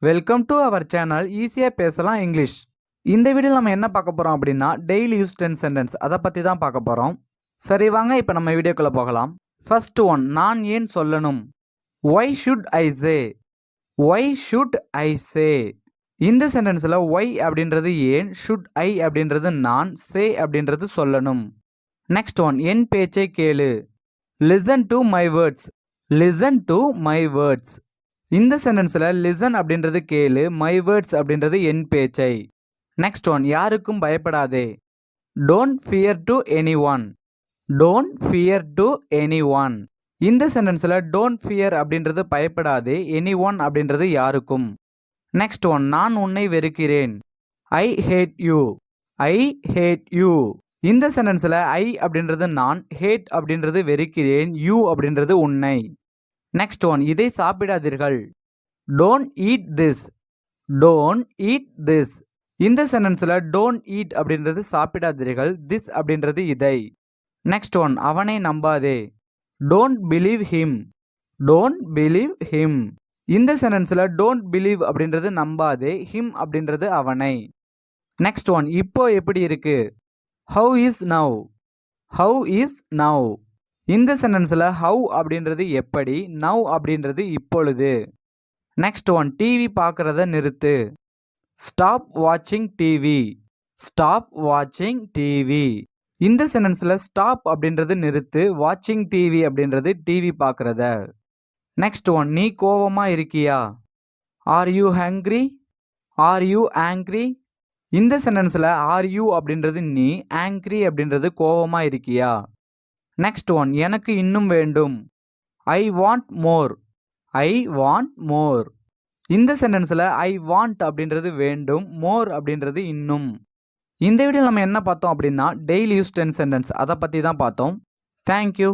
Welcome to our channel ஈஸியாக பேசலாம் English. இந்த வீடியோவில் நம்ம என்ன பார்க்க போகிறோம் அப்படின்னா டெய்லி யூஸ் 10 சென்டென்ஸ் அதை பற்றி தான் பார்க்க போகிறோம். சரி வாங்க இப்போ நம்ம வீடியோக்குள்ளே போகலாம். ஃபர்ஸ்ட் ஒன், நான் ஏன் சொல்லணும். Why should I say. Why should I say. இந்த சென்டென்ஸில் ஒய் அப்படின்றது ஏன், ஷுட் ஐ அப்படின்றது நான், சே அப்படின்றது சொல்லணும். நெக்ஸ்ட் ஒன், என் பேச்சை கேளு. Listen to my words. Listen to my words. இந்த சென்டென்ஸில் லிசன் அப்படின்றது கேளு, மை வேர்ட்ஸ் அப்படின்றது என் பேச்சை. நெக்ஸ்ட் ஒன், யாருக்கும் பயப்படாதே. Don't fear to any one. Don't fear to any one. இந்த சென்டென்ஸில் டோன்ட் ஃபியர் அப்படின்றது பயப்படாதே, எனி ஒன் அப்படின்றது யாருக்கும். நெக்ஸ்ட் ஒன், நான் உன்னை வெறுக்கிறேன். I hate you. I hate you. இந்த சென்டென்ஸில் ஐ அப்படின்றது நான், ஹேட் அப்படின்றது வெறுக்கிறேன், யூ அப்படின்றது உன்னை. நெக்ஸ்ட் ஒன், இதை சாப்பிடாதீர்கள். Don't eat this. Don't eat this. இந்த சென்டென்ஸில் டோன்ட் ஈட் அப்படின்றது சாப்பிடாதீர்கள், திஸ் அப்படின்றது இதை. நெக்ஸ்ட் ஒன், அவனை நம்பாதே. Don't believe him. Don't believe him. இந்த சென்டென்ஸில் டோன்ட் பிலீவ் அப்படின்றது நம்பாதே, ஹிம் அப்படின்றது அவனை. நெக்ஸ்ட் ஒன், இப்போ எப்படி இருக்கு. How is now. How is now. இந்த சென்டென்ஸில் ஹவு அப்படின்றது எப்படி, நவ் அப்படின்றது இப்பொழுது. நெக்ஸ்ட் ஒன், டிவி பார்க்குறத நிறுத்து. ஸ்டாப் வாட்சிங் டிவி. ஸ்டாப் வாட்சிங் டிவி. இந்த சென்டென்ஸில் ஸ்டாப் அப்படின்றது நிறுத்து, வாட்சிங் டிவி அப்படின்றது டிவி பார்க்குறத. நெக்ஸ்ட் ஒன், நீ கோவமா இருக்கியா. Are you hungry. Are you angry. இந்த சென்டென்ஸில் ஆர் யூ அப்படின்றது நீ, ஆங்க்ரி அப்படின்றது கோவமா இருக்கியா. நெக்ஸ்ட் ஒன், எனக்கு இன்னும் வேண்டும். I want more. I want more. இந்த சென்டென்ஸில் ஐ வாண்ட் அப்படின்றது வேண்டும், மோர் அப்படின்றது இன்னும். இந்த வீடியோவில் நம்ம என்ன பார்த்தோம் அப்படின்னா டெய்லி யூஸ் 10 சென்டென்ஸ் அதை பற்றி தான் பார்த்தோம். தேங்க்யூ.